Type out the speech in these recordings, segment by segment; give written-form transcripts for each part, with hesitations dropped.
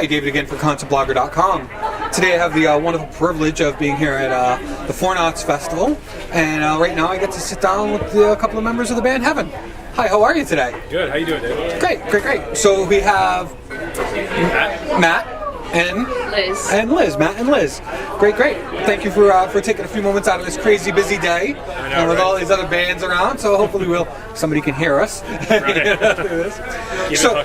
Hi, David again for ConceptBlogger.com. Today I have the wonderful privilege of being here at the Four Knots Festival, and right now I get to sit down with a couple of members of the band Heaven. Hi, how are you today? Good, how you doing, David? Great. So we have Matt and Liz. Matt and Liz. Great. Thank you for taking a few moments out of this crazy busy day, and with all these other bands around. So hopefully somebody can hear us. Right. So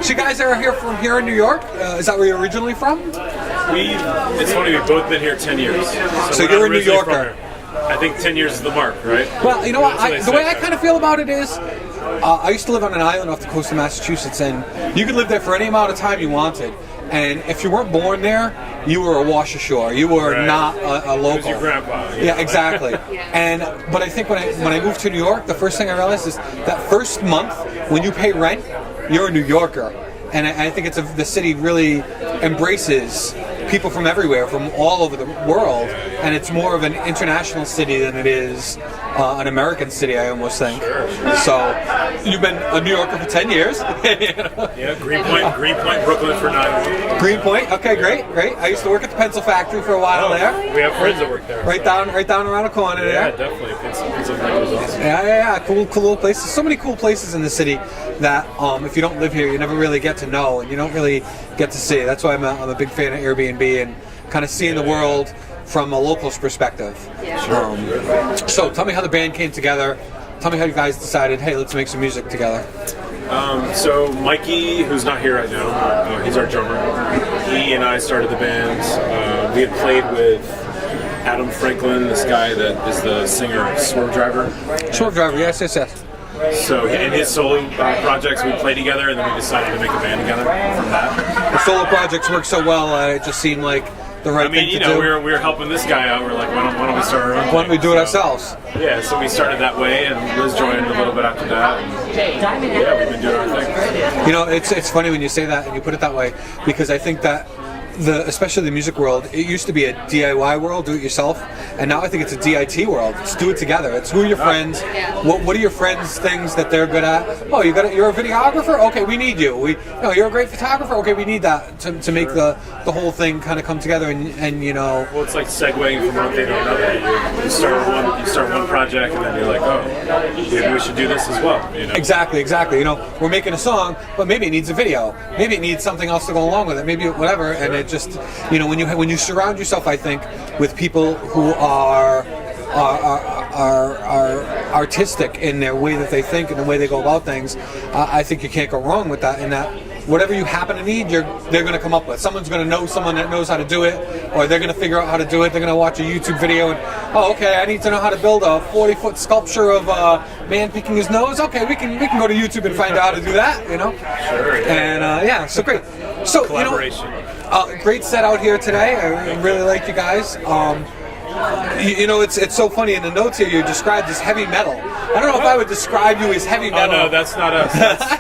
you guys are here in New York. Is that where you're originally from? It's funny, we've both been here 10 years. So you're a New Yorker. I think 10 years is the mark, right? Well, you know what? The way I kind of feel about it is, I used to live on an island off the coast of Massachusetts, and you could live there for any amount of time you wanted. And if you weren't born there, you were a wash ashore. You were not a local. It was your grandpa. Yeah, exactly. But I think when I moved to New York, the first thing I realized is that first month when you pay rent, you're a New Yorker. And I think the city really embraces people from everywhere, from all over the world, and it's more of an international city than it is an American city, I almost think. Sure. So you've been a New Yorker for 10 years. Yeah, Greenpoint, Brooklyn for 9. Greenpoint, okay, great. I used to work at the pencil factory for a while there. We have friends that work there. Right down around the corner there. Yeah, definitely. Pencil factory is awesome. Yeah. Cool little places. So many cool places in the city that if you don't live here, you never really get to know, and you don't really get to see. That's why I'm a big fan of Airbnb and kind of seeing the world from a local's perspective. Yeah. So tell me how the band came together. Tell me how you guys decided, hey, let's make some music together. So Mikey, who's not here right now, he's our drummer. He and I started the band. We had played with Adam Franklin, this guy that is the singer of Swerve Driver. Swerve Driver, yes. So in his solo projects, we played together, and then we decided to make a band together from that. The solo projects work so well, it just seemed like the right thing to do. We were helping this guy out. We're like, why don't we start our own? Why don't we do it ourselves? Yeah, so we started that way, and Liz joined a little bit after that. And yeah, we've been doing our thing. You know, it's funny when you say that and you put it that way, because I think that especially the music world, it used to be a DIY world, do it yourself, and now I think it's a DIT world. It's do it together. It's who are your friends? What are your friends' things that they're good at? Oh, you're a videographer? Okay, we need you. You're a great photographer? Okay, we need that to make the whole thing kind of come together and you know. Well, it's like segueing from one thing to another. You start one project, and then you're like, oh, maybe we should do this as well. You know? Exactly. You know, we're making a song, but maybe it needs a video. Maybe it needs something else to go along with it. Maybe whatever. And it just, you know, when you surround yourself, I think, with people who are artistic in their way that they think and the way they go about things, I think you can't go wrong with that. And that whatever you happen to need, they're going to come up with. Someone's going to know someone that knows how to do it, or they're going to figure out how to do it. They're going to watch a YouTube video and, okay, I need to know how to build a 40-foot sculpture of a man picking his nose. Okay, we can go to YouTube and find out how to do that, you know? Sure. And so great. So, collaboration. Great set out here today. I really like you guys. You know, it's so funny in the notes here. You're described as heavy metal. I don't know if I would describe you as heavy metal. Oh no, that's not us.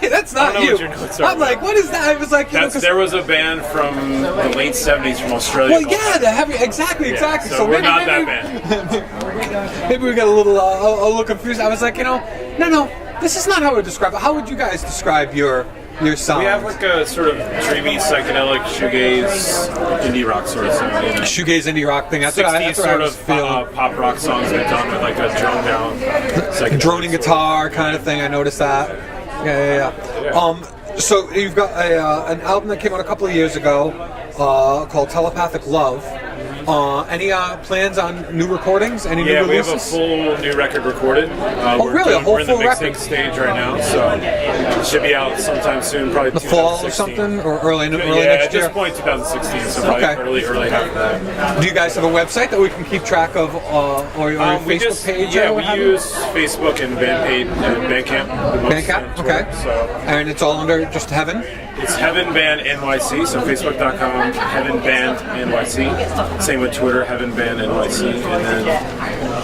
That's not you. I'm like, what is that? I was like, there was a band from the late '70s from Australia. Well, yeah, the heavy, exactly. So we're not that band. Maybe we got a little confused. I was like, no, this is not how I would describe it. How would you guys describe your sound? We have like a sort of dreamy, psychedelic, shoegaze, indie rock sort of sound. You know? Shoegaze, indie rock thing. That's 60s what I was feeling. Pop rock songs that done with like a drone down, droning guitar kind of thing. I noticed that. Yeah. So you've got an album that came out a couple of years ago called Telepathic Love. Any plans on new recordings? Any new releases? We have a full new record recorded. Really? A whole we're in the full mixing record? stage right now, so it should be out sometime soon, probably The fall or something, or early next year? At this point, 2016, so probably early half of that. Do you guys have a website that we can keep track of, or your Facebook page? Yeah, we use Facebook and Bandcamp. Bandcamp, okay. So, and it's all under just Heaven? It's Heaven Band NYC, so Facebook.com, Heaven Band NYC. Same with Twitter, Heaven Band NYC. And then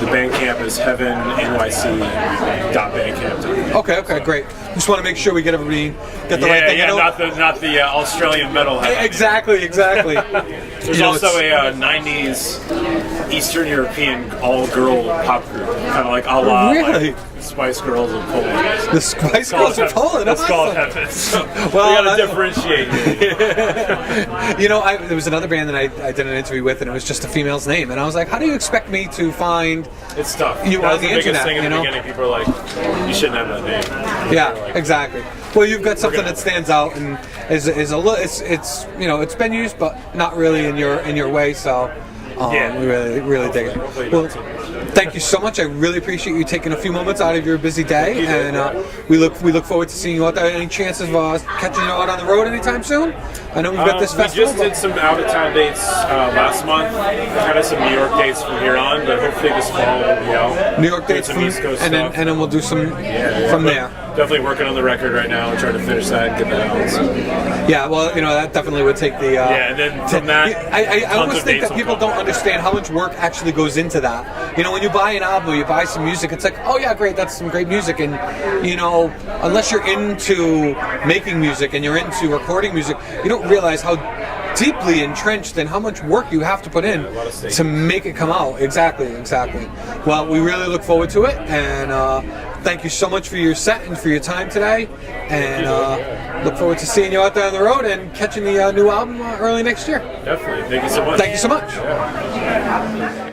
the Bandcamp is heavennYC.bandcamp.com. Okay, great. Just want to make sure we get the right thing. Not the Australian metal. Exactly. There's also a '90s Eastern European all-girl pop group, kind of like a la Really? like Spice Girls of Poland. The Spice Girls of Poland. That's called awesome. Heaven. So Well, we gotta differentiate. You know, there was another band that I did an interview with, and it was just a female's name, and I was like, how do you expect me to find? It's tough. You That on was the the biggest internet, thing in you the know? beginning. People are like, you shouldn't have that name. Yeah, Like, exactly. Well, you've got something that stands out and is a little. It's you know, it's been used, but not really in your way. So Yeah. we really dig Hopefully it. it Well, does. thank you so much. I really appreciate you taking a few moments out of your busy day, you. and we look forward to seeing you out there. Any chances of catching you out on the road anytime soon? I know we've got this we festival. just did some out-of-town dates last month. Kind of some New York dates from here on, but hopefully this fall we'll be out. New York doing dates some from, East Coast and stuff. then we'll do some Yeah, from but there. Definitely working on the record right now and trying to finish that and get that out. So. Yeah, well, you know, that definitely would take the. Yeah, and then from that, I tons always of think dates that will people come. don't understand how much work actually goes into that. You know, when you buy an album, you buy some music, it's like, oh yeah, great, that's some great music, and you know, unless you're into making music and you're into recording music, you don't realize how deeply entrenched and how much work you have to put in lot of stake. to make it come out. Exactly. Well, we really look forward to it, and thank you so much for your set and for your time today, and look forward to seeing you out there on the road and catching the new album early next year. Definitely. Thank you so much. Thank you so much.